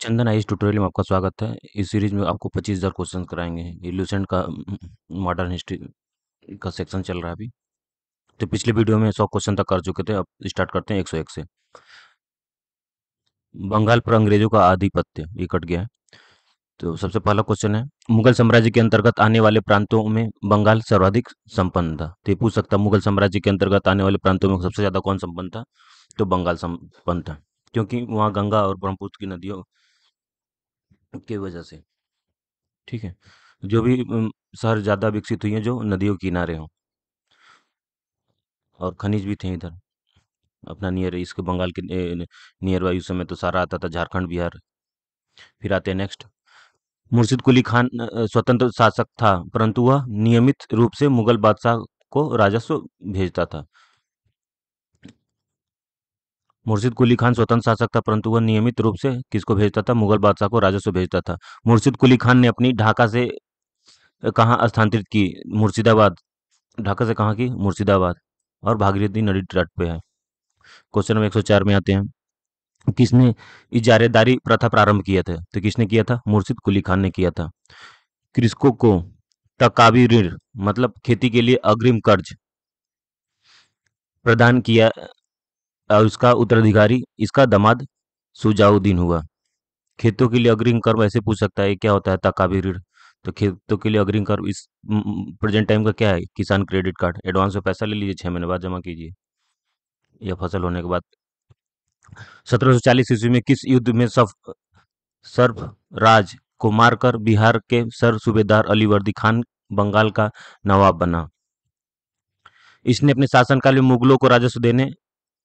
चंदन ice tutorial में आपका स्वागत है। इस सीरीज में आपको 25,000 क्वेश्चन कराएंगे। ये लूसेंट का मॉडर्न हिस्ट्री का सेक्शन चल रहा है अभी। तो पिछले वीडियो में 100 क्वेश्चन तक कर चुके थे। अब स्टार्ट करते हैं 101 से। बंगाल पर अंग्रेजों का आधिपत्य, ये कट गया है। तो सबसे पहला क्वेश्चन है, मुगल साम्राज्य के अंतर्गत आने वाले प्रांतों में बंगाल सर्वाधिक संपन्न था। तो ये पूछ सकता है, मुगल साम्राज्य के अंतर्गत आने वाले प्रांतों में सबसे ज्यादा कौन संपन्न था? तो बंगाल संपन्न था, क्योंकि वहाँ गंगा और ब्रह्मपुत्र की नदियों की वजह से। ठीक है। जो भी शहर ज़्यादा विकसित हुई हैं जो नदियों के किनारे हों, और खनिज भी थे इधर अपना नियर, इसके बंगाल के नियर बाई। उस समय तो सारा आता था, झारखंड बिहार। फिर आते हैं नेक्स्ट। मुर्शिद कुली खान स्वतंत्र शासक था, परंतु वह नियमित रूप से मुगल बादशाह को राजस्व भेजता था। मुर्शिद कुली खान स्वतंत्र शासक था, परंतु वह नियमित रूप से किसको भेजता था? मुगल बादशाह को राजस्व भेजता था। मुर्शिद कुली खान ने अपनी ढाका से कहाँ स्थानांतरित की? मुर्शिदाबाद। ढाका से कहाँ की? मुर्शिदाबाद। और भागीरथी नदी तट पे है। क्वेश्चन नंबर 104 में आते हैं। किसने इजारेदारी प्रथा प्रारंभ किया था? तो किसने किया था? मुर्शिद कुली खान ने किया था। कृषकों को तकावी ऋण, मतलब खेती के लिए अग्रिम कर्ज प्रदान किया, और उसका उत्तराधिकारी इसका दामाद सुजाउद्दीन हुआ। खेतों के लिए अग्रिम कर्ज ऐसे पूछ सकता है, क्या होता है तकावी ऋण? तो खेतों के लिए अग्रिम कर्ज इस प्रेजेंट टाइम का क्या है? किसान क्रेडिट कार्ड। एडवांस में पैसा ले लीजिए, 6 महीने बाद जमा कीजिए, या फसल होने के बाद। 1740 ईस्वी में किस युद्ध में सर्फराज को मारकर बिहार के सर सूबेदार अलीवर्दी खान बंगाल का नवाब बना? इसने अपने शासनकाल में मुगलों को राजस्व देने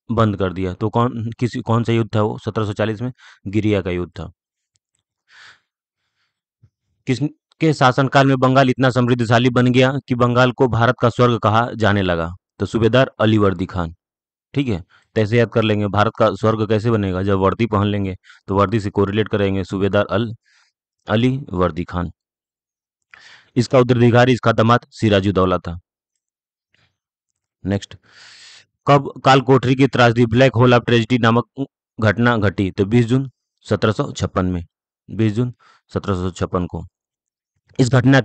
बंद कर दिया। तो कौन सा युद्ध था वो? 1740 में गिरिया का युद्ध था। किसके शासनकाल में बंगाल इतना समृद्धशाली बन गया कि बंगाल को भारत का स्वर्ग कहा जाने लगा? तो सूबेदार अलीवर्दी खान। ठीक है। तो ऐसे याद कर लेंगे, भारत का स्वर्ग कैसे बनेगा? जब वर्दी पहन लेंगे, तो वर्दी से कोरिलेट करेंगे, सूबेदार अली वर्दी खान। इसका उत्तराधिकारी इसका दामाद सिराजुद्दौला था। नेक्स्ट। कब कालकोठरी की त्रासदी, ब्लैक होल ऑफ ट्रेजिडी नामक घटना घटी? तो 20 जून 1756 में। 20 जून 1756 को। इस घटना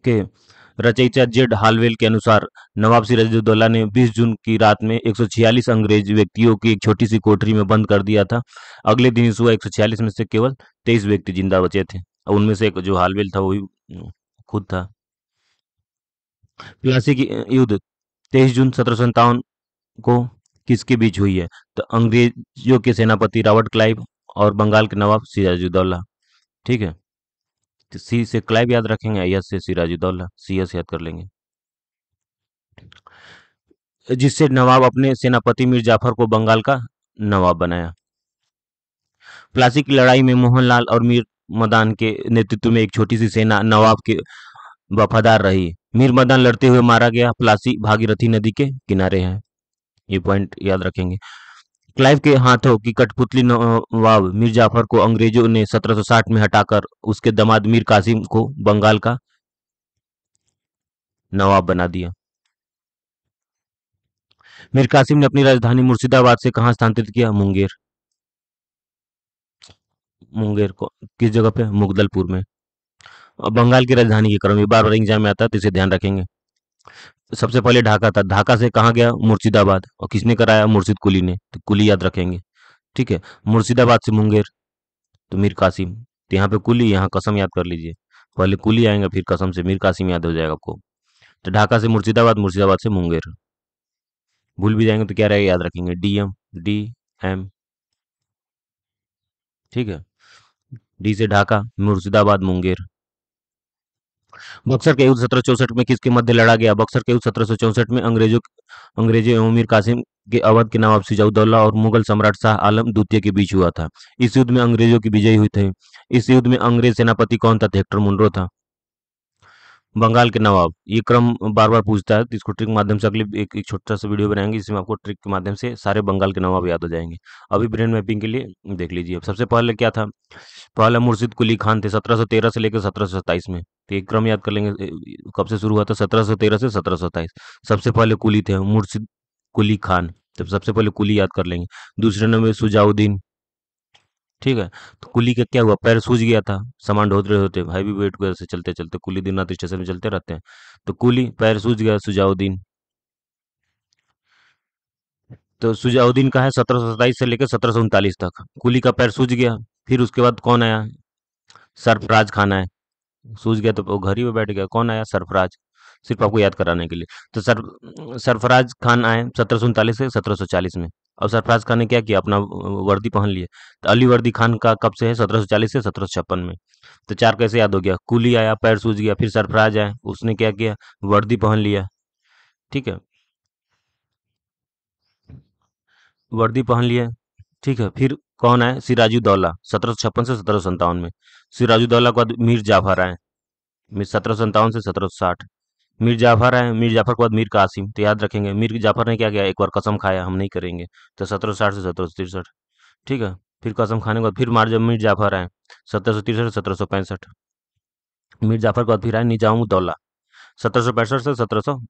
के रचयिता जेड हालवेल के अनुसार नवाब सिराजुद्दौला ने 20 जून की रात में 146 अंग्रेज व्यक्तियों की एक छोटी सी कोठरी में बंद कर दिया था। अगले दिन सुबह 146 में से केवल 23 व्यक्ति जिंदा बचे थे, और उनमें से एक जो हालवेल था वो भी खुद था। प्लासी की युद्ध 23 जून 1757 को किसके बीच हुई है? तो अंग्रेजों के सेनापति रॉबर्ट क्लाइव और बंगाल के नवाब सिराजुद्दौला। ठीक है। तो सी से क्लाइव याद रखेंगे, यस से सिराजुद्दौला, सी एस याद कर लेंगे। जिससे नवाब अपने सेनापति मीर जाफर को बंगाल का नवाब बनाया। प्लासी की लड़ाई में मोहनलाल और मीर मदान के नेतृत्व में एक छोटी सी सेना नवाब के वफादार रही। मीर मदान लड़ते हुए मारा गया। प्लासी भागीरथी नदी के किनारे है। ये पॉइंट याद रखेंगे। क्लाइव के हाथों की कठपुतली नवाब मीर जाफर को अंग्रेजों ने 1760 में हटाकर उसके दामाद मीर कासिम को बंगाल का नवाब बना दिया। मीर कासिम ने अपनी राजधानी मुर्शिदाबाद से कहाँ स्थानांतरित किया? मुंगेर। मुंगेर को किस जगह पे? मुगदलपुर में। और बंगाल की राजधानी के क्रम, ये बार बार एग्जाम में आता है, तो इसे ध्यान रखेंगे। सबसे पहले ढाका था, ढाका से कहाँ गया? मुर्शिदाबाद। और किसने कराया? मुर्शिद कुली ने, तो कुली याद रखेंगे। ठीक है। मुर्शिदाबाद से मुंगेर, तो मीर कासिम। तो यहाँ पे कुली, यहाँ कसम याद कर लीजिए। पहले कुली आएंगे, फिर कसम से मीर कासिम याद हो जाएगा आपको। तो ढाका से मुर्शिदाबाद, मुर्शिदाबाद से मुंगेर। भूल भी जाएंगे तो क्या रहेगा, याद रखेंगे, डीएम, डी एम। ठीक है। डी से ढाका, मुर्शिदाबाद, मुंगेर। बक्सर का युद्ध 1764 में किसके मध्य लड़ा गया? बक्सर का युद्ध 1764 में अंग्रेजों एवं मीर कासिम के अवध के नवाब सिराजुद्दौला और मुगल सम्राट शाह आलम द्वितीय के बीच हुआ था। इस युद्ध में अंग्रेजों की विजय हुई थी। इस युद्ध में अंग्रेज सेनापति कौन था? तो हेक्टर मुनरो था। बंगाल के नवाब, ये क्रम बार बार पूछता है, तो इसको ट्रिक के माध्यम से अगले एक छोटा सा वीडियो बनाएंगे, जिसमें आपको ट्रिक के माध्यम से सारे बंगाल के नवाब याद हो जाएंगे। अभी ब्रेन मैपिंग के लिए देख लीजिए। सबसे पहले क्या था? पहला मुर्शिद कुली खान थे, 1713 से लेकर 1727 में। तो एक क्रम याद कर लेंगे, कब से शुरू हुआ था? 1713 से 1727। सबसे पहले कुली थे मुर्शिद कुली खान, तो सबसे पहले कुली याद कर लेंगे। दूसरे नंबर सुजाउद्दीन, ठीक है। तो कुली का क्या हुआ, पैर सूज गया था, सामान ढोते रहे होते, हैवी वेट की वजह से चलते चलते कुली दिन रात स्टेशन में चलते रहते हैं। तो कुली पैर सूज गया, सुजाउद्दीन। तो सुजाउद्दीन का है 1727 से लेकर 1739 तक, कुली का पैर सूज गया। फिर उसके बाद कौन आया, सरफराज खान आया। सूझ गया तो वो घर ही में बैठ गया, कौन आया, सरफराज। सिर्फ आपको याद कराने के लिए। तो सरफराज खान आए 1739 से 1740 में। और सरफराज खान ने क्या किया, अपना वर्दी पहन लिए। तो अली वर्दी खान का कब से है, 1740 से 1756 में। तो चार कैसे याद हो गया, कुली आया पैर सूज गया, फिर सरफराज आया उसने क्या किया, वर्दी पहन लिया। ठीक है, वर्दी पहन लिया। ठीक है, फिर कौन आए, सिराजुद्दौला 1756 से 1757 में। सिराजुद्दौला के बाद मीर जाफर आए, 1757 से 1760। मीर जाफर आए, मीर जाफर के बाद मीर कासिम। तो याद रखेंगे मीर जाफर ने क्या किया, एक बार कसम खाया हम नहीं करेंगे। तो 1760 से 1763। ठीक है, फिर कसम खाने के बाद फिर मार जब मीर जाफर आए 1763 से 1765। मीर जाफर के बाद फिर आए निजामुद्दौला 1765 से 1700,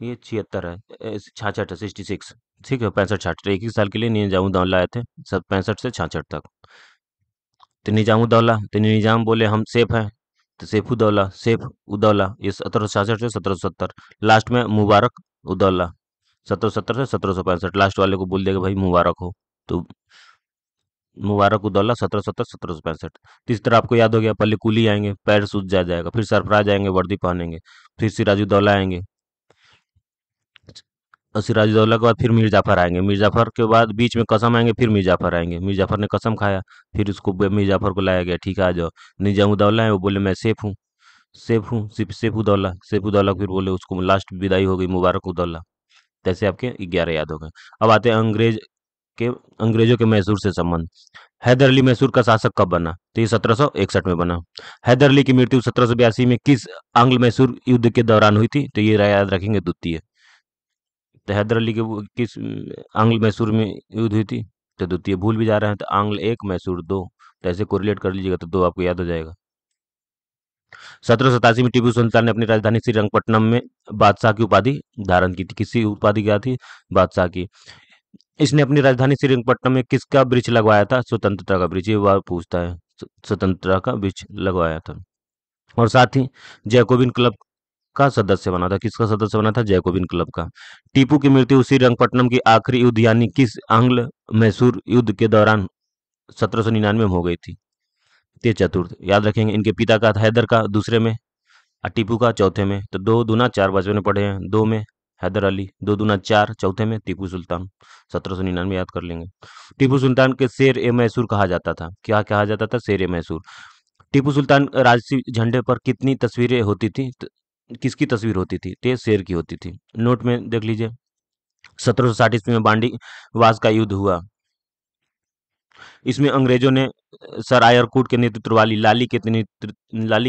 ये 76 है, 66 है, 66। ठीक है, 65 66 एक ही साल के लिए निजामुद्दौला आए थे, 65 से 66 तक। तो निजामुद्दौला, तो निजाम बोले हम सेफ हैं, तो सैफुद्दौला, सैफ उद्दौला, ये 1766 से 1770। लास्ट में मुबारक उद्दौला 1770 से 1765, लास्ट वाले को बोल देगा भाई मुबारक हो। तो मुबारक उद्दौला 1770 1765। तो इस तरह आपको याद हो गया, पहले कुली आएंगे पैर सूज जाएगा, फिर सरफराज आएंगे वर्दी पहनेंगे, फिर सिराजुद्दौला आएंगे, और सिराजुद्दौला के बाद फिर मीर जाफर आएंगे, मीर जाफर के बाद बीच में कसम आएंगे, फिर मीर जाफर आएंगे, मीर जाफर ने कसम खाया। फिर उसको मीर जाफर को लाया गया, ठीक है आ जाओ। निजामुद्दौला है वो बोले मैं सेफ हूँ, सेफ हूँ, सिर्फ सैफुद्दौला, सैफुद्दौला फिर बोले, उसको लास्ट विदाई हो गई मुबारक उद्दौला। तैसे आपके 11 याद हो गए। अब आते हैं के अंग्रेजों के मैसूर से संबंध। हैदर अली मैसूर का शासक कब बना, तो ये 1761 में बना। हैदर अली की मृत्यु 1782 में किस आंग्ल मैसूर युद्ध के दौरान हुई थी, तो ये याद रखेंगे, द्वितीय। तो हैदर अली के किस आंग्ल मैसूर में युद्ध हुई थी, तो द्वितीय। भूल भी जा रहे हैं तो आंग्ल एक मैसूर दो, तो ऐसे कोरिलेट कर लीजिएगा तो दो आपको याद हो जाएगा। 1787 में टीपू सुल्तान ने अपनी राजधानी श्रीरंगपट्टनम में बादशाह की उपाधि धारण की थी, किसी उपाधि क्या थी, बादशाह की। इसने अपनी राजधानी श्रीरंगपट्टनम में किसका वृक्ष लगवाया था, स्वतंत्रता का वृक्ष, ये बार पूछता है। स्वतंत्रता का वृक्ष लगवाया था। और साथ ही जैकोबिन क्लब का सदस्य बना था, किसका सदस्य बना था, जैकोबिन क्लब का। टीपू की मृत्यु श्रीरंगपट्टनम की आखिरी युद्ध यानी किस आंग्ल मैसूर युद्ध के दौरान 1799 में हो गई थी, ते चतुर्थ। याद रखेंगे, इनके पिता का था हैदर का दूसरे में, और टीपू का चौथे में। तो दो दूना चार, बचपन में पढ़े हैं, दो में हैदर अली, दो दूना चार, चौथे में टीपू सुल्तान। 1799 याद कर लेंगे। टीपू सुल्तान के शेर ए मैसूर कहा जाता था, क्या कहा जाता था, शेर ए मैसूर। टीपू सुल्तान राजसी झंडे पर कितनी तस्वीरें होती थी, किसकी तस्वीर होती थी, तो ये शेर की होती थी। नोट में देख लीजिए। 1760 ईस्वी में बांडी वास का युद्ध हुआ। इसमें अंग्रेजों ने सर आयरकूट के नेतृत्व वाली लाली के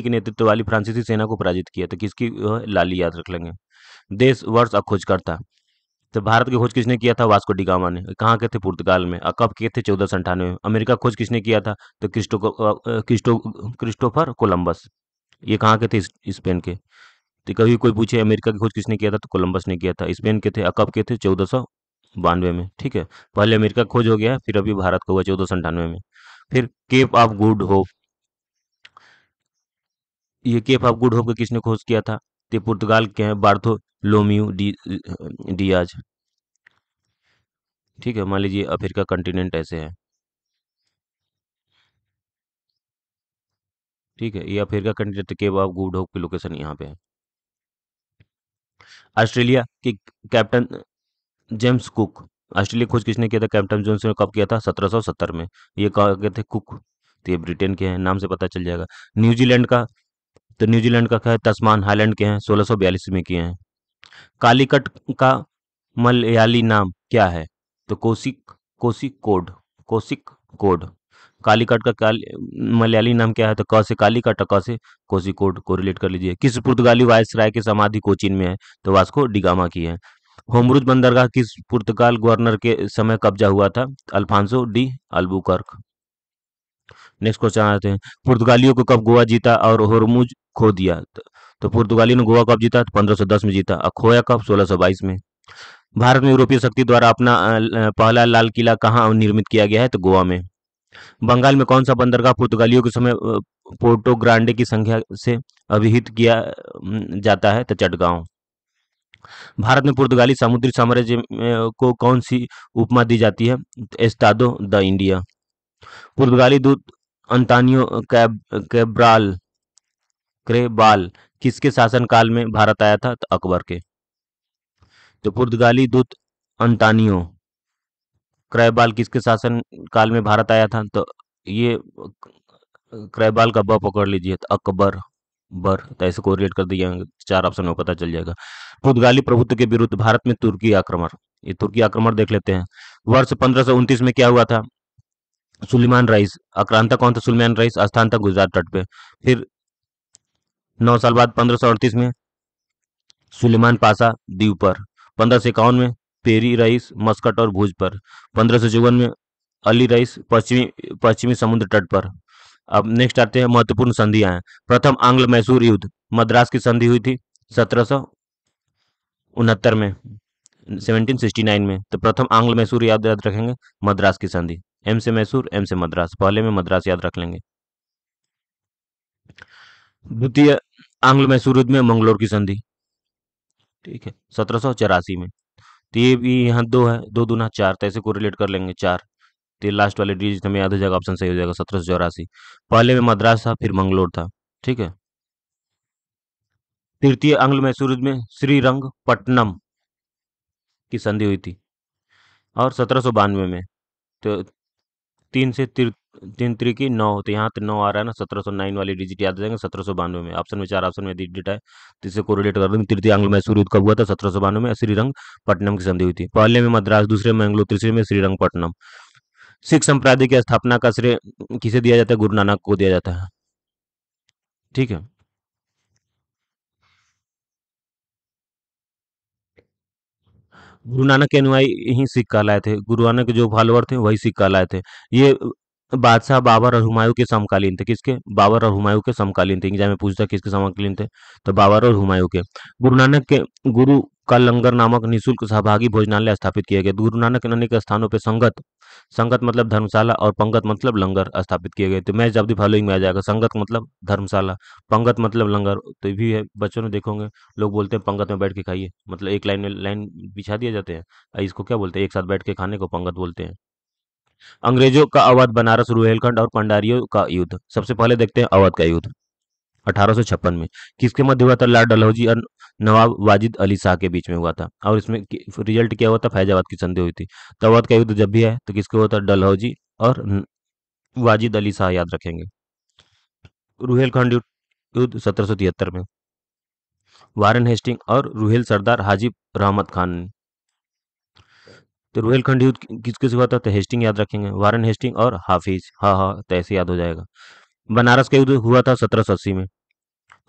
नेतृत्व वाली फ्रांसीसी सेना को पराजित किया। तो किसकी लाली, याद रख लेंगे। देश वर्ष और खोजकर्ता, तो भारत की खोज किसने किया था, वास्को डी गामा ने। कहाँ के थे, पुर्तगाल में। और कब किए थे, 1498 में। अमेरिका खोज किसने किया था, तो क्रिस्टोफर कोलंबस। ये कहाँ के थे, स्पेन के। तो कभी कोई पूछे अमेरिका की खोज किसने किया था, तो कोलंबस ने किया था। स्पेन के थे, और कब के थे, 1492 में। ठीक है, पहले अमेरिका की खोज हो गया है, फिर अभी भारत का हुआ 1498 में। फिर केप ऑफ गुड होप, ये केप ऑफ गुड होप को किसने खोज किया था, तो पुर्तगाल के हैं बार्थोलोम्यू डियाज। ठीक है, मान लीजिए अफ्रीका कंटिनेंट ऐसे है। ठीक है, ये Africa continent, Cape of Good Hope की लोकेशन यहाँ पे है। ऑस्ट्रेलिया की कैप्टन जेम्स कुक, ऑस्ट्रेलिया खोज किसने किया था, कैप्टन जोन्स ने कब किया था, 1770 में। ये कहा गए थे कुक, तो ये ब्रिटेन के हैं, नाम से पता चल जाएगा। न्यूजीलैंड का, तो न्यूजीलैंड का क्या है, तस्मान हाईलैंड के हैं, 1642 में किए हैं। कालीकट का मलयाली नाम क्या है, तो cosec code, cosec code. Calicut का मलयाली नाम क्या है, तो क से कालीकट और क से कोसिकोड को रिलेट कर लीजिए। किस पुर्तगाली वायसराय की समाधि कोचीन में है, तो वास्को डिगामा की है। होमरुज बंदरगाह किस पुर्तगाल गवर्नर के समय कब्जा हुआ था, Alfonso de Albuquerque. Next question आते हैं, पुर्तगालियों को कब गोवा जीता और होर्मुज खो दिया, तो पुर्तगालियों ने गोवा कब जीता, तो 1510 में जीता, और खोया कब, 1622 में। भारत में यूरोपीय शक्ति द्वारा अपना पहला लाल किला कहाँ निर्मित किया गया है? तो गोवा में। बंगाल में कौन सा बंदरगाह पुर्तगालियों के समय पोर्टो ग्रांडे की संख्या से अभिहित किया जाता है? तो चटगांव। भारत में पुर्तगाली समुद्री साम्राज्य को कौन सी उपमा दी जाती है? Estado the India. पुर्तगाली दूत अंतानियो क्रेबाल किसके शासनकाल में भारत आया था? तो अकबर के। तो पुर्तगाली दूत अंतानियो क्रैबाल किसके शासन काल में भारत आया था? तो ये क्रैबाल का ब पकड़ लीजिए, तो अकबर बर, तो ऐसे कोरिलेट कर दिया, चार ऑप्शन में पता चल जाएगा। पुर्तगाली प्रभुत्व के विरुद्ध भारत में तुर्की आक्रमण, ये तुर्की आक्रमण देख लेते हैं। वर्ष 1529 में क्या हुआ था? सुलेमान रईस, आक्रांता कौन था? सुलेमान रईस, स्थान था गुजरात तट पे। फिर 9 साल बाद 1538 में सुलेमान पाशा दीव पर। 1551 में पेरी रईस मस्कट और भुज पर। 1554 में अली रईस पश्चिमी पश्चिमी समुद्र तट पर। अब नेक्स्ट आते हैं महत्वपूर्ण संधियां हैं। प्रथम आंग्ल मैसूर युद्ध, मद्रास की संधि हुई थी 1769 में, 1769 में। तो प्रथम आंग्ल मैसूर याद याद रखेंगे, मद्रास की संधि। एम से मैसूर, एम से मद्रास, पहले में मद्रास याद रख लेंगे। द्वितीय आंग्ल मैसूर युद्ध में मंगलोर की संधि, ठीक है, 1784 में। तो ये भी यहाँ दो है, दो दूना चार, तो ऐसे को रिलेट कर लेंगे चार। तो लास्ट वाले डिजिट हमें याद हो जाएगा, ऑप्शन सही हो जाएगा 1784। पहले में मद्रास था, फिर मंगलोर था, ठीक है। तृतीय आंग्ल मैसूर युद्ध में श्रीरंगपट्टनम की संधि हुई थी, और 1792 में। तो तीन से तीन त्रिकी नौ, तो यहाँ तो नौ आ रहा है ना, 1709 वाली डिजिट याद आ जाएंगे 1792 में। ऑप्शन में चार ऑप्शन में डिजिट है, तो इससे कोरिलेट कर देंगे। तृतीय आंग्ल मैसूर युद्ध कब हुआ था? 1792 में, श्रीरंगपट्टनम की संधि हुई थी। पहले में मद्रास, दूसरे में मैंगलोर, तीसरे में श्रीरंगपट्टनम। सिख संप्रदाय की स्थापना का श्रेय किसे दिया जाता है? गुरु नानक को दिया जाता है, ठीक है। गुरु नानक के अनुयायी ही सिख कहलाए थे, गुरु नानक के जो फॉलोअर थे वही सिख कहलाए थे। ये बादशाह बाबर और हुमायूं के समकालीन थे। किसके? बाबर और हुमायूं के समकालीन थे। एग्जाम में पूछता किसके समकालीन थे? तो बाबर और हुमायूं के। गुरु नानक के गुरु का लंगर नामक निःशुल्क सहभागी भोजनालय स्थापित किए गए। गुरु नानक ने अनेक स्थानों पर संगत, संगत मतलब धर्मशाला, और पंगत मतलब लंगर स्थापित किए गए। तो मैच ऑफ द फॉलोइंग में आ जाएगा। संगत मतलब धर्मशाला, पंगत मतलब लंगर। तो ये भी है, बच्चों ने देखोगे लोग बोलते हैं पंगत में बैठ के खाइए, मतलब एक लाइन में लाइन बिछा दिए जाते हैं, इसको क्या बोलते हैं? एक साथ बैठ के खाने को पंगत बोलते हैं। अंग्रेजों का अवध, बनारस, रुहेलखंड और पंडारियों का युद्ध। सबसे पहले देखते हैं अवध का युद्ध 1856 में। किसके मध्य हुआ था? लॉर्ड डलहौजी और नवाब वाजिद अली शाह के बीच में हुआ था। और इसमें रिजल्ट क्या हुआ था? फैजाबाद की संधि हुई थी। तो अवध का युद्ध जब भी है तो किसके हुआ था? डलहौजी और वाजिद अली शाह याद रखेंगे। रुहेलखंड युद्ध 1773 में, वारेन हेस्टिंग और रुहेल सरदार हाजिब रहमत खान ने। तो रुहेलखंड युद्ध किसके से हुआ था? तो हेस्टिंग याद रखेंगे, वारेन हेस्टिंग और हाफिज, हाँ हाँ, तो ऐसे याद हो जाएगा। बनारस का युद्ध हुआ था 1780 में,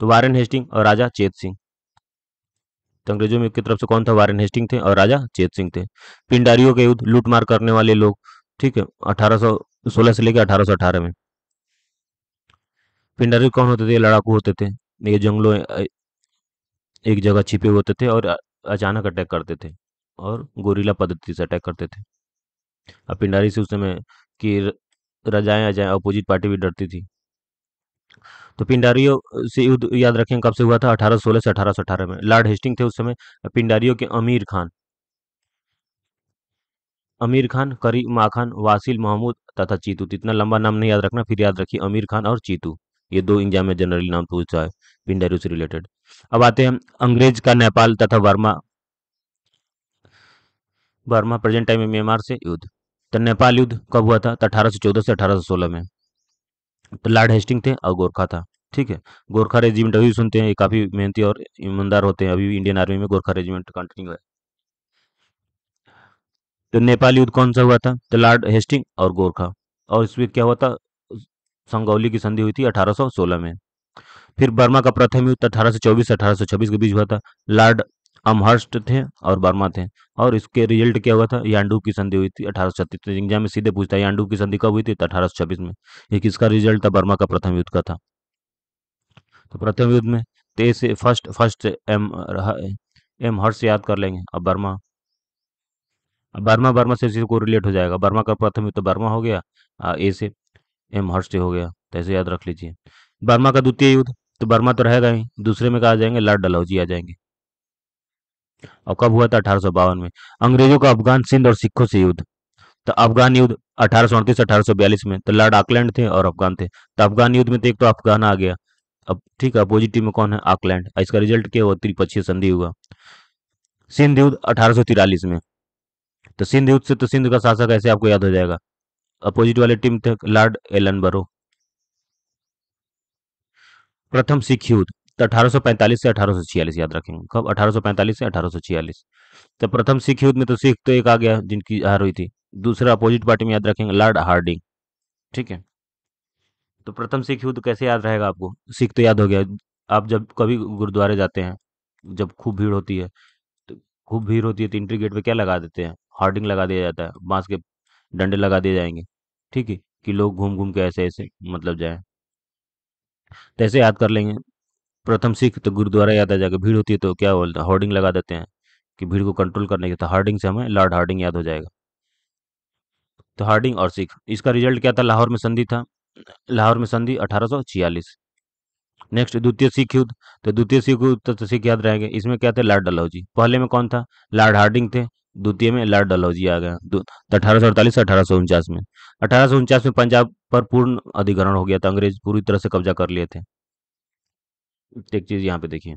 तो वारेन हेस्टिंग और राजा चेत सिंह। तो अंग्रेजों में की तरफ से कौन था? वारेन हेस्टिंग थे और राजा चेत सिंह थे। पिंडारियों के युद्ध, लूटमार करने वाले लोग, ठीक है, 1816 से लेकर 1818 में। पिंडारी कौन होते थे? ये लड़ाकू होते थे, ये जंगलों एक जगह छिपे होते थे और अचानक अटैक करते थे, और गोरिल्ला पद्धति से अटैक करते थे। अब पिंडारी से उस समय की रजाएं अजाएं अपोजिट पार्टी भी डरती थी। तो पिंडारियों से युद्ध याद रखें कब से हुआ था? 1816 से 1818 में। लॉर्ड हेस्टिंग थे उस समय। पिंडारियों के अमीर खान, करीम खान, वासिल महमूद तथा चीतू। इतना लंबा नाम नहीं याद रखना, फिर याद रखिए अमीर खान और चीतू। ये दो एग्जाम में जनरली नाम पूछा है पिंडारियों से रिलेटेड। अब आते हैं अंग्रेज का नेपाल तथा वर्मा, बर्मा प्रेजेंट टाइम में म्यांमार से युद्ध। तो नेपाल युद्ध कब हुआ था? तो 1814 से 1816 में। तो लॉर्ड हेस्टिंग थे और गोरखा था, ठीक है। गोरखा रेजिमेंट अभी भी सुनते हैं, ये काफी मेहनती और ईमानदार होते हैं, अभी भी इंडियन आर्मी में गोरखा रेजिमेंट कंटिन्यू है। तो नेपाल युद्ध कौन सा हुआ था? तो लॉर्ड हेस्टिंग और गोरखा। और इसमें क्या हुआ था? संगौली की संधि हुई थी 1816 में। फिर बर्मा का प्रथम युद्ध 1824 से 1826 के बीच हुआ था। लॉर्ड अमहर्स्ट थे और बर्मा थे। और इसके रिजल्ट क्या हुआ था? यांडू की संधि हुई थी 1836। एग्जाम में सीधे पूछता है यांडू की संधि कब हुई थी? तो 1826 में। ये किसका रिजल्ट था? बर्मा का प्रथम युद्ध का था। तो प्रथम युद्ध में ते से फर्स्ट फर्स्ट एम एम हर्ष से याद कर लेंगे। अब बर्मा अब बर्मा बर्मा से इसी को रिलेट हो जाएगा। बर्मा का प्रथम युद्ध तो बर्मा हो गया, ए से एम हर्स्ट हो गया, तो ऐसे याद रख लीजिए। बर्मा का द्वितीय युद्ध, तो बर्मा तो रहेगा ही, दूसरे में कहा आ जाएंगे लॉर्ड डलहौजी आ जाएंगे। और कब हुआ था? 1852 में। अंग्रेजों का अफगान सिंध और सिखों से युद्ध, तो अफगान युद्ध 1838 1842 में, तो लॉर्ड आकलैंड थे और अफगान थे। तो अफगान युद्ध में तो एक तो अफगान आ गया। अब ठीक है, अपोजिट टीम में कौन है? आकलैंड। इसका रिजल्ट क्या हुआ? त्रिपक्षीय संधि हुआ। सिंध युद्ध 1843 में, तो सिंध युद्ध से तो सिंध का शासक ऐसे आपको याद हो जाएगा। अपोजिट वाले टीम थे लॉर्ड एलन बरो। प्रथम सिख युद्ध, तो 1845 से 1846 याद रखेंगे। कब? 1845 से 1846। तो प्रथम सिख युद्ध में तो सिख तो एक आ गया जिनकी हार हुई थी। दूसरा अपोजिट पार्टी में याद रखेंगे लॉर्ड हार्डिंग। ठीक है, तो प्रथम सिख युद्ध कैसे याद रहेगा आपको? सिख तो याद हो गया। आप जब कभी गुरुद्वारे जाते हैं, जब खूब भीड़ होती है, तो खूब भीड़ होती है तो एंट्री गेट पे क्या लगा देते हैं? हार्डिंग लगा दिया जाता है, बांस के डंडे लगा दिए जाएंगे। ठीक है, कि लोग घूम घूम के ऐसे ऐसे मतलब जाए, तो ऐसे याद कर लेंगे। प्रथम सिख तो गुरुद्वारा याद आ जाएगा, भीड़ होती है तो क्या बोलते हैं? होर्डिंग लगा देते हैं कि भीड़ को कंट्रोल करने के, तो हार्डिंग से हमें लॉर्ड हार्डिंग याद हो जाएगा। तो हार्डिंग और सिख, इसका रिजल्ट क्या था? लाहौर में संधि था। लाहौर में संधि 1846। नेक्स्ट द्वितीय सिख युद्ध, तो द्वितीय सिख युद्ध तो सिख याद रहेंगे। इसमें क्या थे? लॉर्ड डलहौजी। पहले में कौन था? लॉर्ड हार्डिंग थे। द्वितीय में लॉर्ड डलहौजी आ गया। तो 1848 से 1849 में, 1849 में पंजाब पर पूर्ण अधिग्रहण हो गया था, अंग्रेज पूरी तरह से कब्जा कर लिए थे। एक चीज यहाँ पे देखिए,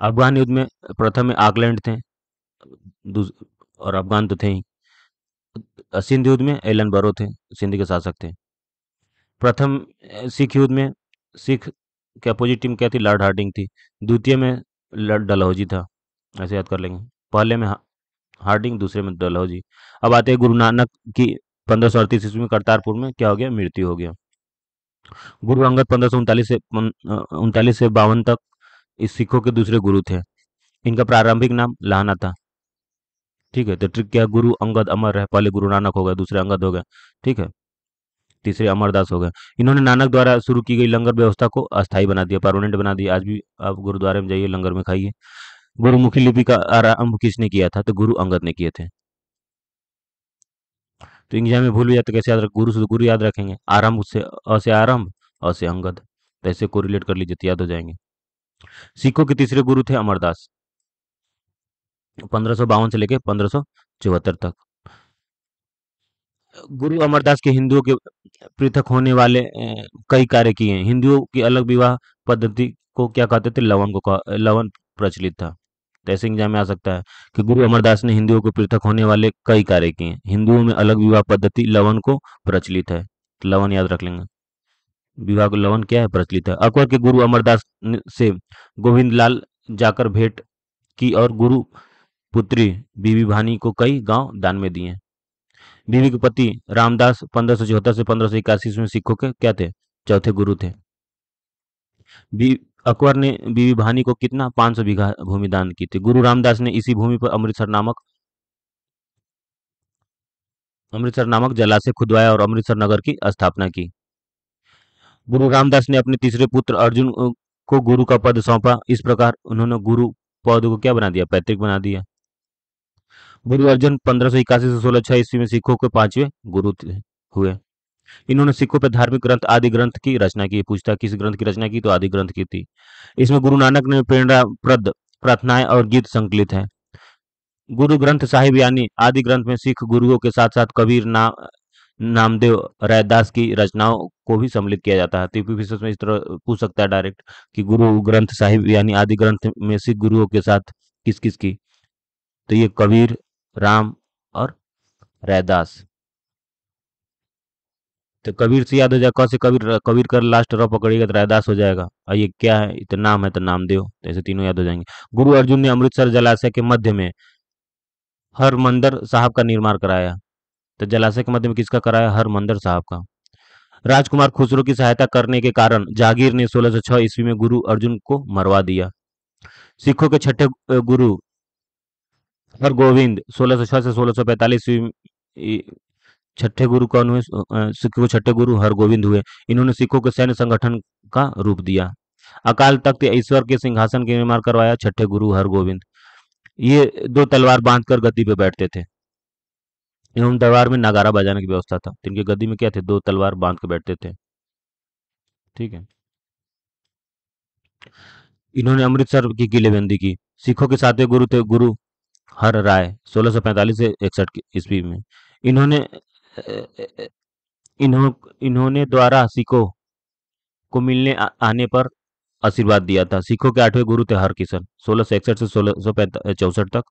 अफगान युद्ध में प्रथम में आकलैंड थे, और अफगान तो थे ही। सिंध युद्ध में एलन बरो थे, सिंध के शासक थे। प्रथम सिख युद्ध में सिख के अपोजिट टीम क्या थी? लॉर्ड हार्डिंग थी। द्वितीय में लॉर्ड डलहौजी था, ऐसे याद कर लेंगे। पहले में हार्डिंग, दूसरे में डलहौजी। अब आते हैं गुरु नानक की। 1538 ईस्वी में करतारपुर में क्या हो गया? मृत्यु हो गया। गुरु अंगद 1539 से 39 से 52 तक इस सिखों के दूसरे गुरु थे। इनका प्रारंभिक नाम लाहना था। ठीक है, तो ट्रिक क्या है? गुरु अंगद अमर है, पहले गुरु नानक हो गया, दूसरे अंगद हो गया। ठीक है, तीसरे अमरदास हो गए। इन्होंने नानक द्वारा शुरू की गई लंगर व्यवस्था को अस्थायी बना दिया, परमानेंट बना दिया। आज भी आप गुरुद्वारे में जाइए, लंगर में खाइए। गुरुमुखी लिपि का आरंभ किसने किया था? तो गुरु अंगद ने किए थे। तो एग्जाम में भूल भी जाते, कैसे याद रख? गुरु से तो गुरु याद रखेंगे, आरंभ से अ से आरंभ, अ से अंगद, तो ऐसे कोरिलेट कर लीजिए तो याद हो जाएंगे। सिखों के तीसरे गुरु थे अमरदास, 1552 से लेके 1574 तक। गुरु अमरदास के हिंदुओं के पृथक होने वाले कई कार्य किए हैं। हिंदुओं की अलग विवाह पद्धति को क्या कहते थे? लवन प्रचलित था। तो ऐसे एग्जाम में आ सकता है कि गुरु अमरदास ने हिंदुओं को पृथक होने वाले कई कार्य किए हैं। हिंदुओं में अलग विवाह पद्धति लवन को प्रचलित है, तो लवन याद रख लेंगे। विवाह को लवन क्या है? प्रचलित है। अकबर के गुरु अमरदास से गोविंद लाल जाकर भेंट की और गुरु पुत्री बीबी भानी को कई गांव दान में दिए। बीवी के पति रामदास 1574 से 1581 में सिखों के क्या थे? चौथे गुरु थे। अकबर ने बीवी भानी को कितना? 500 बीघा भूमि दान की थी। गुरु रामदास ने इसी भूमि पर अमृतसर नामक जलाशय खुदवाया और अमृतसर नगर की स्थापना की। गुरु रामदास ने अपने तीसरे पुत्र अर्जुन को गुरु का पद सौंपा। इस प्रकार उन्होंने गुरु पद को क्या बना दिया? पैतृक बना दिया। गुरु अर्जुन 1581 से 1606 ईस्वी में सिखों के पांचवें गुरु हुए। इन्होंने सिखों पर धार्मिक ग्रंथ आदि ग्रंथ की रचना की। पूछता किस ग्रंथ की रचना की? तो आदि ग्रंथ की थी। इसमें गुरु नानक ने प्रेरणाप्रद प्रार्थनाएं और गीत संकलित हैं। गुरु ग्रंथ साहिब यानी आदि ग्रंथ में सिख गुरुओं के साथ साथ कबीर, नामदेव, रैदास की रचनाओं को भी सम्मिलित किया जाता है। तो यूपीपीसीएस में इस तरह पूछ सकता है डायरेक्ट कि गुरु ग्रंथ साहिब यानी आदि ग्रंथ में सिख गुरुओं के साथ किस किस की? तो ये कबीर, राम और रैदास। तो कबीर से याद हो जाए, क से कबीर, कबीर कर लास्ट र पकड़िएगा तो रैदास हो जाएगा। और ये क्या है? ये तो नाम है, तो नामदेव। तो ऐसे तीनों याद हो जाएंगे। गुरु अर्जुन ने अमृतसर जलाशय के मध्य में हरमंदर साहब का निर्माण कराया। तो जलाशय के मध्य में किसका कराया? हरमंदर साहब का। राजकुमार खुसरो की सहायता करने के कारण जहांगीर ने 1606 ईस्वी में गुरु अर्जुन को मरवा दिया। सिखों के छठे गुरु हरगोविंद 1606 से 1645 ईस्वी। छठे गुरु कौन हुए? सिखों के छठे गुरु हरगोविंद हुए। इन्होंने सिखों के सैन्य संगठन का रूप दिया। अकाल तख्त या ईश्वर के सिंहासन के निर्माण करवाया छठे गुरु हरगोविंद। ये दो तलवार बांधकर गद्दी पे बैठते थे। एवं दरबार में नगारा बजाने की व्यवस्था था। तो इनके गद्दी में क्या थे, दो तलवार बांध के बैठते थे। ठीक है। इन्होंने अमृतसर की किलेबंदी की। सिखों के सातवें गुरु थे गुरु हर राय, 1645 से 61 ईस्वी में। इन्होंने इन्होंने द्वारा सिखों को मिलने आने पर आशीर्वाद दिया था। सिखों के आठवें गुरु थे हरकिशन, 1661 से 1664 तक।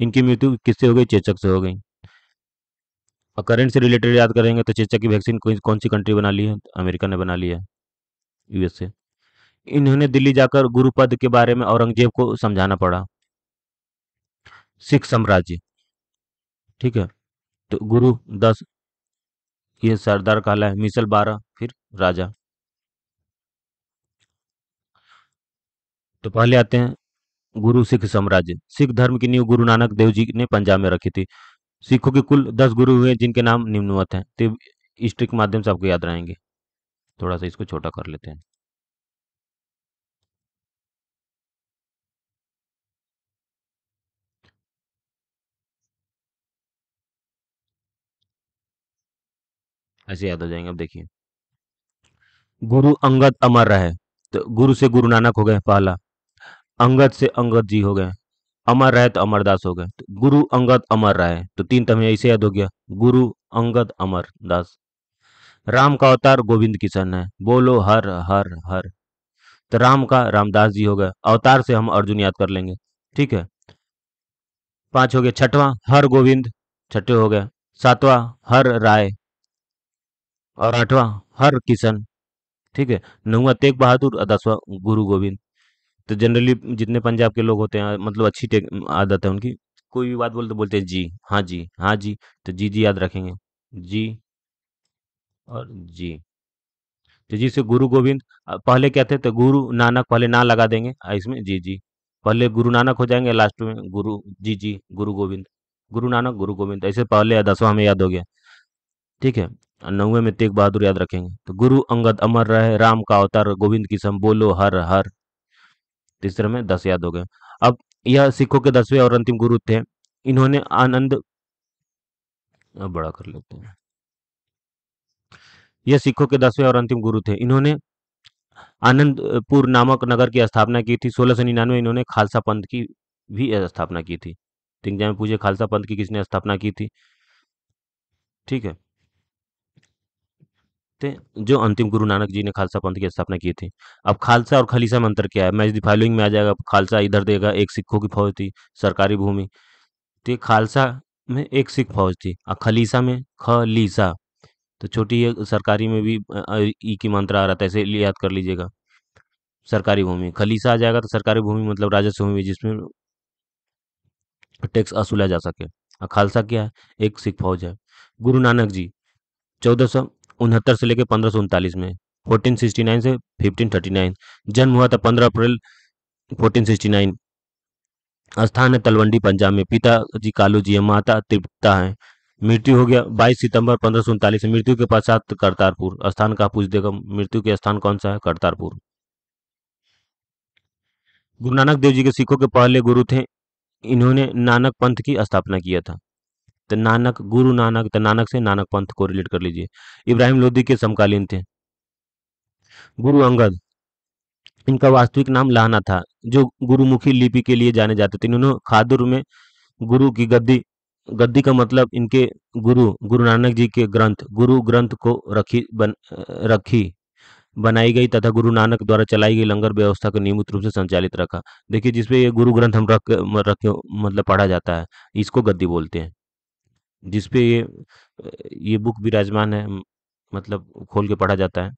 इनकी मृत्यु किससे हो गई, चेचक से हो गई। और करंट से रिलेटेड याद करेंगे तो चेचक की वैक्सीन कौन सी कंट्री बना ली है, अमेरिका ने बना ली है, यूएसए। इन्होंने दिल्ली जाकर गुरुपद के बारे में औरंगजेब को समझाना पड़ा। सिख साम्राज्य। ठीक है। तो गुरु 10, ये सरदार काला है, मिसल 12, फिर राजा। तो पहले आते हैं गुरु सिख साम्राज्य। सिख धर्म की नींव गुरु नानक देव जी ने पंजाब में रखी थी। सिखों के कुल 10 गुरु हुए जिनके नाम निम्नवत हैं। तो हिस्ट्री के माध्यम से आपको याद रहेंगे। थोड़ा सा इसको छोटा कर लेते हैं। ऐसे याद हो जाएंगे। अब देखिए, गुरु अंगद अमर रहे। तो गुरु से गुरु नानक हो गए पहला। अंगद से अंगद जी हो गए। अमर रहे तो अमरदास हो गए। तो गुरु अंगद अमर रहे, तो तीन तो हमें ऐसे याद हो गया, गुरु अंगद अमर दास। राम का अवतार गोविंद किशन है, बोलो हर हर हर। तो राम का रामदास जी हो गए। अवतार से हम अर्जुन याद कर लेंगे। ठीक है। पांच हो गए। छठवां हर गोविंद, छठे हो गए। सातवां हर राय, और आठवां हर किशन। ठीक है। नौवां तेग बहादुर और 10वां गुरु गोविंद। तो जनरली जितने पंजाब के लोग होते हैं, मतलब अच्छी आदत है उनकी, कोई भी बात बोले तो बोलते हैं जी, हाँ जी, हाँ जी। तो जी जी याद रखेंगे। जी और जी। तो जी से गुरु गोविंद। पहले क्या थे, तो गुरु नानक, पहले ना लगा देंगे इसमें जी जी। पहले गुरु नानक हो जाएंगे, लास्ट में गुरु जी जी, गुरु गोविंद। गुरु नानक गुरु गोविंद, ऐसे पहले या 10वां हमें याद हो गया। ठीक है। और 9वें में तेग बहादुर याद रखेंगे। तो गुरु अंगद अमर रहे, राम का अवतार गोविंद की सम, बोलो हर हर। तीसरे में 10 याद हो गए। अब यह सिखों के 10वें और अंतिम गुरु थे। इन्होंने आनंद, अब बड़ा कर लेते हैं। यह सिखों के 10वें और अंतिम गुरु थे। इन्होंने आनंदपुर नामक नगर की स्थापना की थी। 1699 इन्होंने खालसा पंथ की भी स्थापना की थी। तो एग्जाम में पूछे खालसा पंथ की किसने स्थापना की थी। ठीक है। थे जो अंतिम गुरु नानक जी ने खालसा पंथ की स्थापना की थी। अब खालसा और खलीसा में अंतर क्या है, मैच द फॉलोइंग में आ जाएगा। खालसा इधर देगा, एक सिखों की फौज थी, सरकारी भूमि। तो ये खालसा में एक सिख फौज थी, और खलीसा में खलीसा, तो छोटी ये सरकारी में भी ई की मात्रा आ रहा था, ऐसे लिए याद कर लीजिएगा। सरकारी भूमि खलीसा आ जाएगा, तो सरकारी भूमि मतलब राजस्व भूमि जिसमें टैक्स असूला जा सके। और खालसा क्या है, एक सिख फौज है। गुरु नानक जी 1469 से लेकर 1539 में, 1469 से 1539। जन्म हुआ था 15 अप्रैल 1469। स्थान है तलवंडी पंजाब में। पिताजी कालू जी है, माता तृप्ता है। मृत्यु हो गया 22 सितंबर 1539। मृत्यु के पश्चात करतारपुर स्थान का पूछ देगा, मृत्यु के स्थान कौन सा है, करतारपुर। गुरु नानक देव जी के सिखों के पहले गुरु थे। इन्होंने नानक पंथ की स्थापना किया था। तो नानक, गुरु नानक, तो नानक से नानक पंथ को रिलेट कर लीजिए। इब्राहिम लोदी के समकालीन थे। गुरु अंगद, इनका वास्तविक नाम लाना था, जो गुरुमुखी लिपि के लिए जाने जाते थे। इन्होंने खादुर में गुरु की गद्दी, गद्दी का मतलब इनके गुरु नानक जी के ग्रंथ, गुरु ग्रंथ को रखी बनाई गई, तथा गुरु नानक द्वारा चलाई गई लंगर व्यवस्था को नियमित रूप से संचालित रखा। देखिए, जिसपे ये गुरु ग्रंथ हम रख के मतलब पढ़ा जाता है, इसको गद्दी बोलते हैं। जिसपे ये बुक विराजमान है, मतलब खोल के पढ़ा जाता है।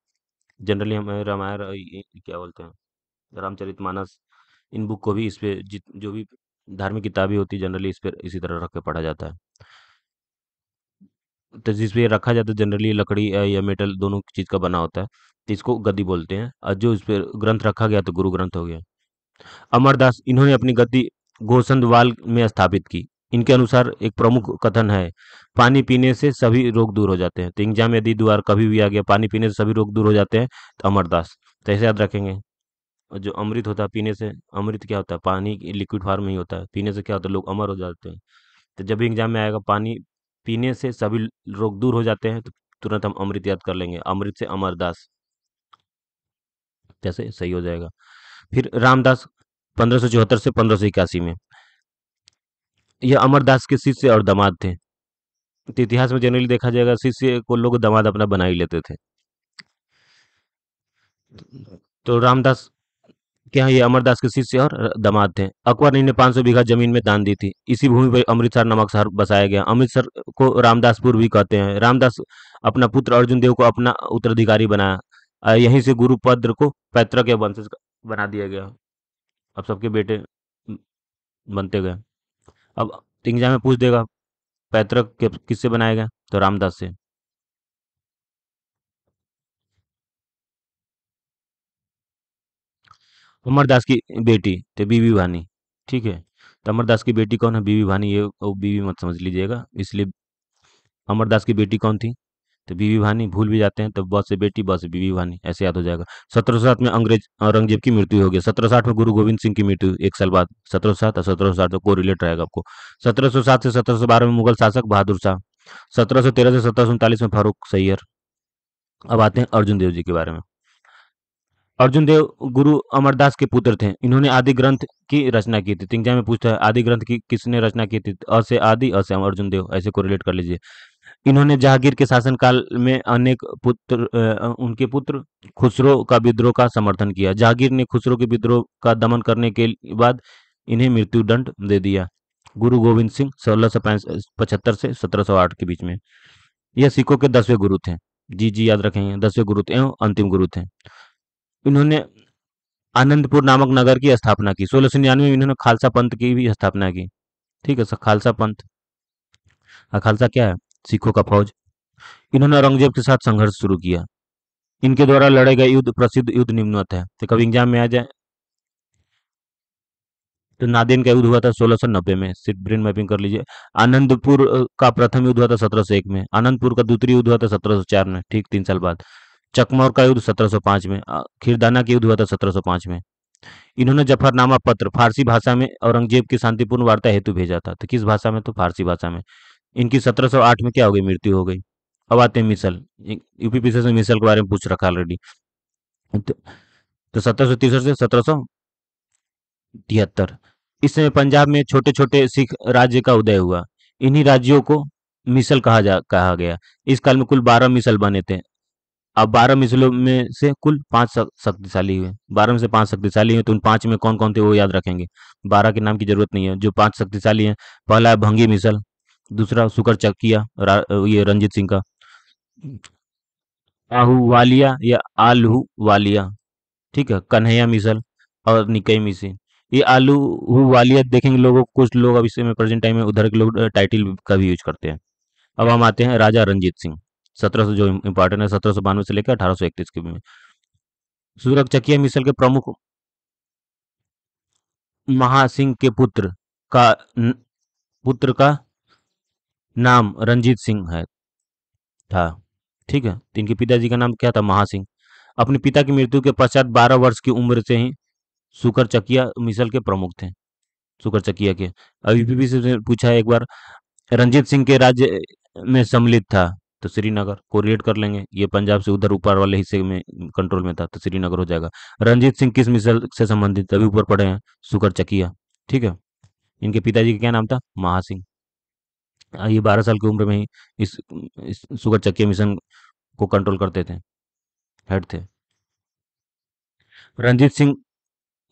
जनरली हम रामायण, क्या बोलते हैं, रामचरितमानस, इन बुक को भी इस पे जो भी धार्मिक किताबें होती है, जनरली इस पे इसी तरह रख के पढ़ा जाता है। तो जिस पे रखा जाता है जनरली लकड़ी या मेटल दोनों चीज का बना होता है, तो इसको गद्दी बोलते हैं। और जो इस पे ग्रंथ रखा गया तो गुरु ग्रंथ हो गया। अमरदास, इन्होंने अपनी गद्दी गोसंदवाल में स्थापित की। इनके अनुसार एक प्रमुख कथन है, पानी पीने से सभी रोग दूर हो जाते हैं। तो एग्जाम यदि द्वार कभी भी आ गया, पानी पीने से सभी रोग दूर हो जाते हैं, तो अमरदास। तो ऐसे याद रखेंगे। और जो अमृत होता है पीने से, अमृत क्या होता है, पानी लिक्विड फॉर्म में ही होता है, पीने से क्या होता है, लोग अमर हो जाते हैं। तो जब भी एग्जाम में आएगा पानी पीने से सभी रोग दूर हो जाते हैं, तो तुरंत हम अमृत याद कर लेंगे, अमृत से अमरदास, जैसे सही हो जाएगा। फिर रामदास 1574 से 1581 में, यह अमरदास के शिष्य और दामाद थे। तो इतिहास में जनरली देखा जाएगा शिष्य को लोग दामाद अपना बना ही लेते थे। तो रामदास के यहाँ ये अमरदास के शिष्य और दामाद थे। अकबर ने इन्हें 500 बीघा जमीन में दान दी थी। इसी भूमि पर अमृतसर नामक शहर बसाया गया। अमृतसर को रामदासपुर भी कहते हैं। रामदास अपना पुत्र अर्जुन देव को अपना उत्तराधिकारी बनाया। यहीं से गुरुपद्र को पैतृक या वंशज बना दिया गया। अब सबके बेटे बनते गए। अब एग्जाम में पूछ देगा पैतृक किससे बनाया गया, तो रामदास से। अमरदास की बेटी तो बीबी भानी। ठीक है, तो अमरदास की बेटी कौन है? बीबी भानी। ये बीबी मत समझ लीजिएगा, इसलिए अमरदास की बेटी कौन थी? तो बीबी भानी। भूल भी जाते हैं तो बस से बेटी, बस से बीबी भानी, ऐसे याद हो जाएगा। 1707 में अंग्रेज औरंगजेब की मृत्यु हो गई। 1760 में गुरु गोविंद सिंह की मृत्यु, एक साल बाद। 1707 और 1760 को रिलेट रहेगा आपको। 1707 से 1712 में मुगल शासक बहादुर शाह। 1713 से 1739 में फारूक सैयर। अब आते हैं अर्जुन देव जी के बारे में। अर्जुन देव गुरु अमरदास के पुत्र थे। इन्होंने आदि ग्रंथ की रचना की थी। तो एग्जाम में पूछता है आदि ग्रंथ की किसने रचना की थी? अ से आदि, अ से अर्जुन देव, ऐसे को रिलेट कर लीजिए। इन्होंने जहांगीर के शासनकाल में अनेक उनके पुत्र खुसरो का विद्रोह का समर्थन किया। जहांगीर ने खुसरो के विद्रोह का दमन करने के बाद इन्हें मृत्युदंड दे दिया। गुरु गोविंद सिंह 1675 से 1708 के बीच में। यह सिखों के 10वें गुरु थे। जी जी याद रखेंगे, 10वें गुरु थे एवं अंतिम गुरु थे। इन्होंने आनंदपुर नामक नगर की स्थापना की। 1699 में इन्होंने खालसा पंथ की भी स्थापना की। ठीक है सर, खालसा पंथ। खालसा क्या है? सिखों का फौज। इन्होंने औरंगजेब के साथ संघर्ष शुरू किया। इनके द्वारा लड़े गए युद्ध प्रसिद्ध युद्ध निम्नवत है। तो कभी एग्जाम में आ जाए तो नादेन का युद्ध हुआ था 1690 में, सिर्फ ब्रेन मैपिंग कर लीजिए। आनंदपुर का प्रथम युद्ध हुआ था 1701 में। आनंदपुर का द्वितीय युद्ध हुआ था 1704 में, ठीक 3 साल बाद। चकमौर का युद्ध 1705 में। खीरदाना का युद्ध हुआ था 1705 में। इन्होंने जफरनामा पत्र फारसी भाषा में औरंगजेब की शांतिपूर्ण वार्ता हेतु भेजा था। तो किस भाषा में? तो फारसी भाषा में। इनकी 1708 में क्या हो गई? मृत्यु हो गई। अब आते हैं मिसल। यूपी पीसीएस में मिसल के बारे में पूछ रखा ऑलरेडी। तो, तो 1763 से 1773, इस समय पंजाब में छोटे छोटे सिख राज्य का उदय हुआ। इन्हीं राज्यों को मिसल कहा गया। इस काल में कुल 12 मिसल बने थे। अब 12 मिसलों में से कुल 5 शक्तिशाली हुए। 12 में से 5 शक्तिशाली हैं, तो उन 5 में कौन कौन थे वो याद रखेंगे। 12 के नाम की जरूरत नहीं है। जो 5 शक्तिशाली हैं, पहला है भंगी मिसल, दूसरा सुकर चकिया ये रंजीत सिंह का, आहूवालिया या आलूवालिया, ठीक है, कन्हैया मिसल और निकई मिसी। ये आलूवालिया देखेंगे लोगों, कुछ लोग अब इस समय प्रेजेंट टाइम में उधर के लोग टाइटल का भी यूज करते हैं। अब हम आते हैं राजा रंजीत सिंह। 1700 जो इम्पोर्टेंट है, 1792 से लेकर 1831 के में। सूरजचकिया मिसल के प्रमुख महासिंह के का न, पुत्र का नाम रंजीत सिंह है था। ठीक है, तो इनके पिताजी का नाम क्या था? महासिंह। अपने पिता की मृत्यु के पश्चात 12 वर्ष की उम्र से ही सुकर चकिया मिसल के प्रमुख थे। सुकर चकिया के। अभी भी से पूछा है एक बार, रंजीत सिंह के राज्य में सम्मिलित था, तो श्रीनगर को रिलेट कर लेंगे। ये पंजाब से उधर ऊपर वाले हिस्से में कंट्रोल में था, तो श्रीनगर हो जाएगा। रंजीत सिंह किस मिसल से संबंधित? अभी ऊपर पढ़े हैं, सुकर चकिया। ठीक है, इनके पिताजी का क्या नाम था? महासिंह। ये 12 साल की उम्र में ही इस सुकर चकिया मिशन को कंट्रोल करते थे, हेड थे। रंजीत सिंह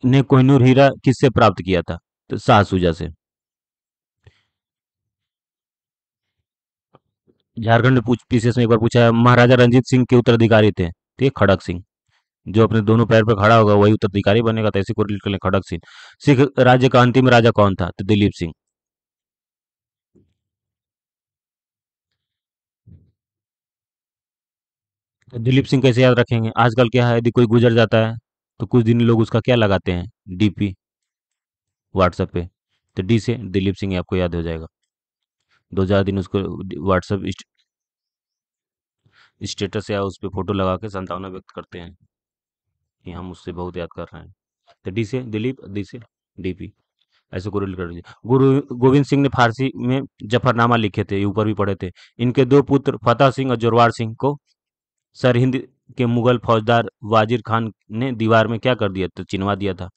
ने कोहिनूर हीरा किससे प्राप्त किया था? तो शाह सुजा से। झारखंड में पूछ पीसीएस में एक बार पूछा है, महाराजा रंजीत सिंह के उत्तराधिकारी थे? तो ये खड़क सिंह। जो अपने दोनों पैर पर खड़ा होगा वही उत्तराधिकारी बनेगा, तो ऐसे को रिलेट कर लें, खड़क सिंह। सिख राज्य का अंतिम राजा कौन था? तो दिलीप सिंह। तो दिलीप सिंह कैसे याद रखेंगे? आजकल क्या है, यदि कोई गुजर जाता है तो कुछ दिन लोग उसका क्या लगाते हैं? डीपी, व्हाट्सएप पे। तो डी से दिलीप सिंह आपको याद हो जाएगा। 2 4 दिन उसको व्हाट्सएप स्टेटस या उस पर फोटो लगा के संतावना व्यक्त करते हैं कि हम उससे बहुत याद कर रहे हैं। तो डी से दिलीप, डी से डीपी। ऐसे को कर लीजिए। गुरु गोविंद सिंह ने फारसी में जफरनामा लिखे थे, ये ऊपर भी पढ़े थे। इनके दो पुत्र फतेह सिंह और जोरवार सिंह को सरहिंद के मुगल फौजदार वाजिर खान ने दीवार में क्या कर दिया, तो चिनवा दिया था।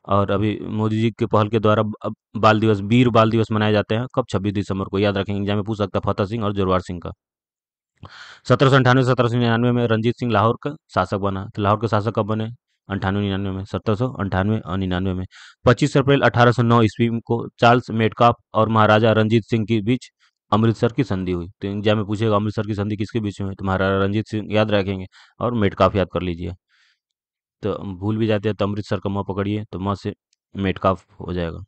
और अभी मोदी जी के पहल के द्वारा अब बाल दिवस, वीर बाल दिवस मनाए जाते हैं कब, 26 दिसंबर को, याद रखेंगे, एग्जाम में पूछ सकता है, फतेह सिंह और जोरवार सिंह का। 1798 में रंजीत सिंह लाहौर का शासक बना। तो लाहौर के शासक कब बने, 98-99 में, 1798 और 99 में। 25 अप्रैल 1809 ईस्वी को चार्ल्स मेटकाफ और महाराजा रंजीत सिंह के बीच अमृतसर की संधि हुई। तो एग्जाम में पूछेगा अमृतसर की संधि किसके बीच में हुई, तो महाराजा रंजीत सिंह याद रखेंगे, और मेटकाफ याद कर लीजिए। तो भूल भी जाते हैं तो अमृतसर का म पकड़िए, तो म से मेटकाफ हो जाएगा।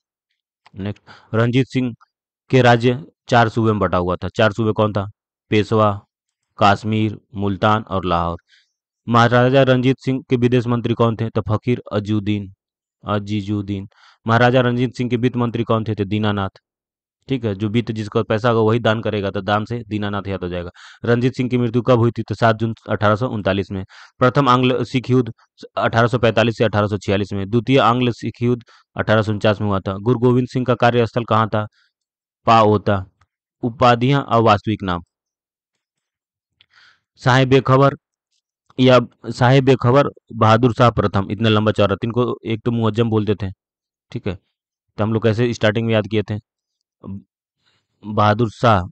नेक्स्ट, रंजीत सिंह के राज्य 4 सूबे में बटा हुआ था। 4 सूबे कौन था, पेशवा, कश्मीर, मुल्तान और लाहौर। महाराजा रंजीत सिंह के विदेश मंत्री कौन थे, तो फकीर अजीजुद्दीन। महाराजा रंजीत सिंह के वित्त मंत्री कौन थे, तो दीनानाथ। ठीक है, जो वित्त जिसका पैसा होगा वही दान करेगा, तो दान से दीनानाथ याद हो जाएगा। रंजीत सिंह की मृत्यु कब हुई थी, तो 7 जून 1839 में। प्रथम आंग्ल सिख युद्ध 1845 से 1846 में। द्वितीय आंग्ल सिख युद्ध 1849 में हुआ था। गुरु गोविंद सिंह का कार्यस्थल कहाँ था, पाओता। उपाधियां और वास्तविक नाम, साहेब बेखबर या साहेब बेखबर बहादुर शाह प्रथम, इतना लंबा चौड़ा, इनको एक तो मुअज्जम बोलते थे। ठीक है, तो हम लोग कैसे स्टार्टिंग में याद किए थे, बहादुर शाह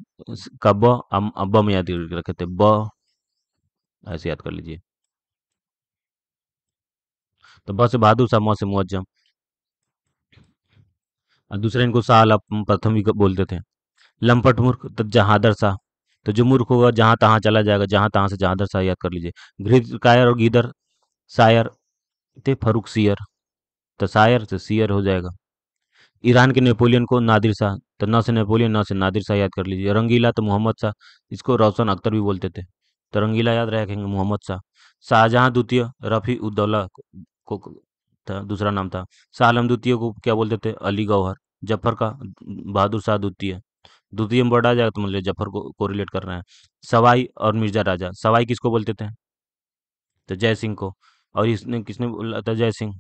का ब, ब में याद करके रखे थे, ब ऐसे याद कर लीजिए। तो ब से बहादुर शाह, म से मुअज्जम, और दूसरे इनको शाह आला प्रथम भी बोलते थे। लंपट मूर्ख, तो जहादर शाह। तो जो मूर्ख होगा जहां तहां चला जाएगा, जहां तहां से जहादर शाह याद कर लीजिए। घृत कायर और गीदर शायर थे फरुख सियर, तो शायर से सियर हो जाएगा। ईरान के नेपोलियन को नादिर शाह, तो न से नेपोलियन, न से नादिर शाह याद कर लीजिए। रंगीला तो मोहम्मद शाह, इसको रोशन अख्तर भी बोलते थे, तो रंगीला याद रखेंगे, मोहम्मद शाह। शाहजहां द्वितीय रफी उद्दौला को था, दूसरा नाम था। शाह आलम द्वितीय को क्या बोलते थे, अली गौहर। जफर का बहादुर शाह द्वितीय, द्वितीय में बढ़ा जाएगा तो मतलब जफर को रिलेट कर रहे हैं। सवाई और मिर्जा राजा, सवाई किसको बोलते थे, तो जय सिंह को। और इसने किसने बोला था, जय सिंह,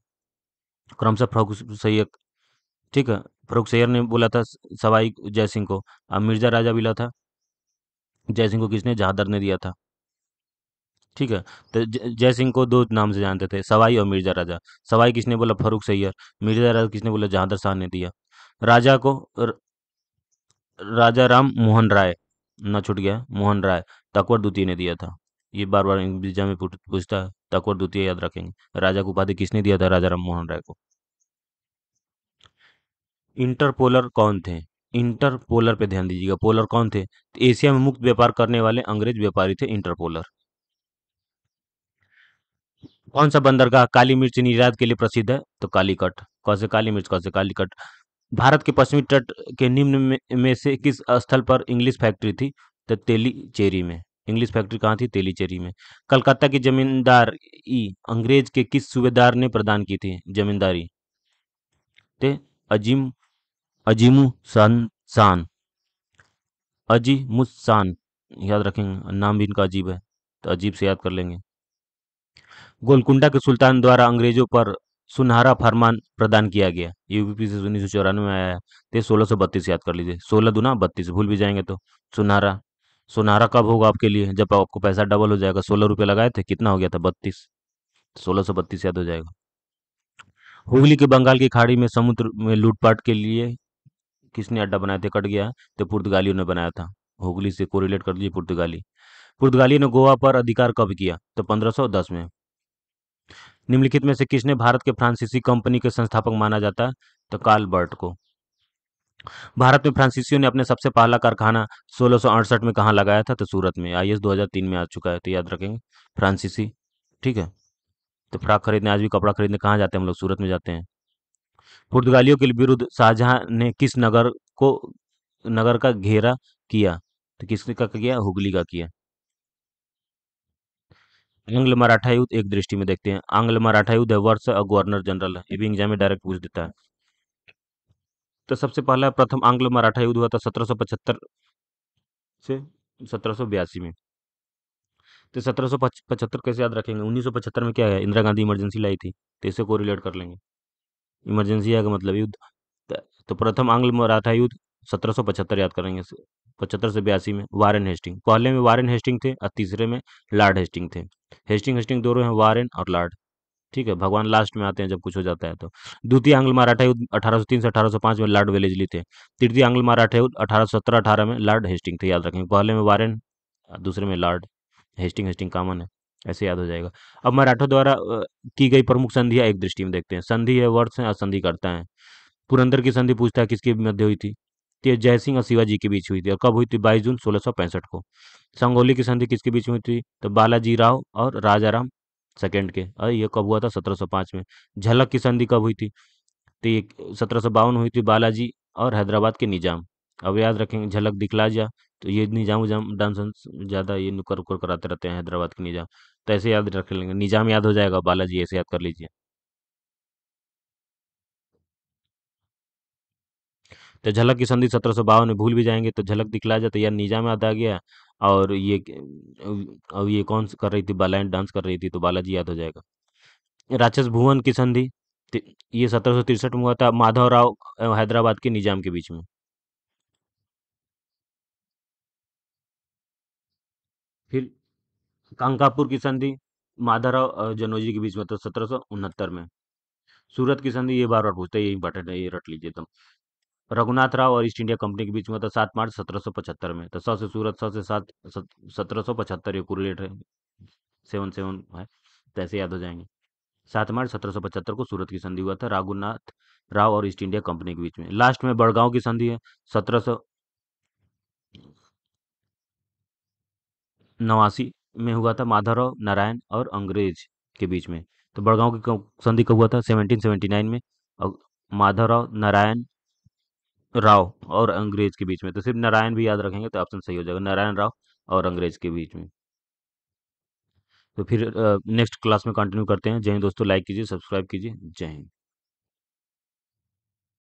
क्रमशः फर्रुख सैयद। ठीक है, फर्रुख सैयद ने बोला था सवाई जय सिंह को। अब मिर्जा राजा बोला था जय सिंह को, किसने, जहादर ने दिया था। ठीक है, तो जय सिंह को दो नाम से जानते थे, सवाई और मिर्जा राजा। सवाई किसने बोला, फर्रुख सैयद। मिर्जा राजा किसने बोला, जहादर शाह ने दिया। राजा को राजा राम मोहन राय, ना छूट गया, मोहन राय तकवर द्वितीय ने दिया था। ये बार बार एग्जाम में पूछता है, तकवर द्वितीय याद रखेंगे। राजा को उपाधि किसने दिया था, राजा राम मोहन राय को। इंटरपोलर कौन थे, इंटरपोलर पे ध्यान दीजिएगा, पोलर कौन थे, तो एशिया में मुक्त व्यापार करने वाले अंग्रेज व्यापारी थे इंटरपोलर। कौन सा बंदरगाह काली मिर्च निर्यात के लिए प्रसिद्ध है, तो कालीकट। कौन से काली मिर्च, कौन से कालीकट। भारत के पश्चिमी तट के निम्न में से किस स्थल पर इंग्लिश फैक्ट्री थी, तो तेलीचेरी में। इंग्लिश फैक्ट्री कहाँ थी, तेलीचेरी में। कलकत्ता की जमींदारी अंग्रेज के किस सूबेदार ने प्रदान की थी, जमींदारी, ते अजीम अजीमू शान, अजीमुस्सान, याद रखेंगे, नाम भी इनका अजीब है, तो अजीब से याद कर लेंगे। गोलकुंडा के सुल्तान द्वारा अंग्रेजों पर सुनहरा फरमान प्रदान किया गया, यूपी से 1994 में आया है, तो 1632 याद कर लीजिए। 16 दूना 32, भूल भी जाएंगे तो। सुनहरा, सुनहरा कब होगा आपके लिए, जब आपको पैसा डबल हो जाएगा। 16 रुपये लगाए थे, कितना हो गया था, 32, 1632 याद हो जाएगा। हुगली के बंगाल की खाड़ी में समुद्र में लूटपाट के लिए किसने अड्डा बनाया था, कट गया है, तो पुर्तगालियों ने बनाया था। हुगली से कोरिलेट कर लीजिए, पुर्तगाली। पुर्तगालियों ने गोवा पर अधिकार कब किया, तो 1510 में। निम्नलिखित में से किसने भारत के फ्रांसीसी कंपनी के संस्थापक माना जाता है, तो कार्ल बर्ट को। भारत में फ्रांसीसियों ने अपने सबसे पहला कारखाना 1668 में कहाँ लगाया था, तो सूरत में। आईएस 2003 में आ चुका है, तो याद रखेंगे, फ्रांसीसी। ठीक है, तो फ्राक खरीदने, आज भी कपड़ा खरीदने कहाँ जाते हैं हम लोग, सूरत में जाते हैं। पुर्तगालियों के विरुद्ध शाहजहां ने किस नगर का घेरा किया, तो किसने का किया, हुगली का किया। आंग्ल मराठा युद्ध एक दृष्टि में देखते हैं। आंग्ल मराठा युद्ध है, वर्ष और गवर्नर जनरल है, ये भी एग्जाम में डायरेक्ट पूछ देता है। तो सबसे पहला प्रथम आंग्ल मराठा युद्ध हुआ था 1775 से 1782 में। तो 1775 कैसे याद रखेंगे, 1975 में क्या है, इंदिरा गांधी इमरजेंसी लाई थी, तो इससे को रिलेट कर लेंगे। इमरजेंसी आएगा मतलब युद्ध। तो प्रथम आंग्ल मराठा युद्ध 1775 याद करेंगे। 75 से 82 में वारेन हेस्टिंग, पहले में वारेन हेस्टिंग थे और तीसरे में लॉर्ड हेस्टिंग थे। हेस्टिंग हेस्टिंग दोनों हैं, वारेन और लॉर्ड। ठीक है, भगवान लास्ट में आते हैं जब कुछ हो जाता है तो। द्वितीय आंग्ल मराठा युद्ध 1803 से 1805 में लॉर्ड वेलेस्ली थे। तृतीय आंग्ल मराठा युद्ध 1817-18 में लॉर्ड हेस्टिंग थे, याद रखेंगे। पहले में वारेन, दूसरे में लॉर्ड हेस्टिंग। हेस्टिंग कॉमन है, ऐसे याद हो जाएगा। अब मराठों द्वारा की गई प्रमुख संधियां एक दृष्टि में देखते हैं। संधि है, वर्ष है, असंधि करता है। पुरंदर की संधि पूछता है किसके मध्य हुई थी, तो ये जयसिंह और शिवाजी के बीच हुई थी। और कब हुई थी? 22 जून 1665 को। संगोली की संधि किसके बीच में हुई थी? तो बालाजी राव और राजाराम सेकंड के। और ये कब हुआ था? 1705 में। झलक की संधि कब हुई थी? तो ये 1752 हुई थी, बालाजी और हैदराबाद के निजाम। अब याद रखेंगे झलक दिखला जा, तो ये निजाम उजाम डांस ज़्यादा ये नुकर उकर कराते रहते हैं हैदराबाद के निजाम। तो ऐसे याद रख लेंगे, निजाम याद हो जाएगा, बालाजी ऐसे याद कर लीजिए। तो झलक की संधि 1752 में भूल भी जाएंगे तो झलक दिखला जाए तो यार निजाम याद आ गया। और ये अब ये कौन कर रही थी? बालायन डांस कर रही थी, तो बालाजी याद हो जाएगा। राक्षस भुवन की संधि, ति- ये 1763 में हुआ था, माधव राव हैदराबाद के निजाम के बीच में। फिर कांकापुर की संधि माधवराव जनोजी के बीच में, तो 1769 में। सूरत की संधि ये बार बार पूछते हैं, ये इंपॉर्टेंट है, ये रट लीजिए तुम। रघुनाथ राव और ईस्ट इंडिया कंपनी के बीच में था 7 मार्च 1775 में। तो 100 से सूरत, 100 से 7, 1775, ये कुरेलेट है, 77 है, तो ऐसे याद हो जाएंगे। 7 मार्च 1775 को सूरत की संधि हुआ था रघुनाथ राव और ईस्ट इंडिया कंपनी के बीच में। लास्ट में बड़गांव की संधि है 1789 में हुआ था, माधवराव नारायण और अंग्रेज के बीच में। तो बड़गांव की संधि कब हुआ था? 1779 में। और माधवराव नारायण राव और अंग्रेज के बीच में, तो सिर्फ नारायण भी याद रखेंगे तो ऑप्शन सही हो जाएगा, नारायण राव और अंग्रेज के बीच में। तो फिर नेक्स्ट क्लास में कंटिन्यू करते हैं। जय हिंद दोस्तों, लाइक कीजिए, सब्सक्राइब कीजिए। जय हिंद।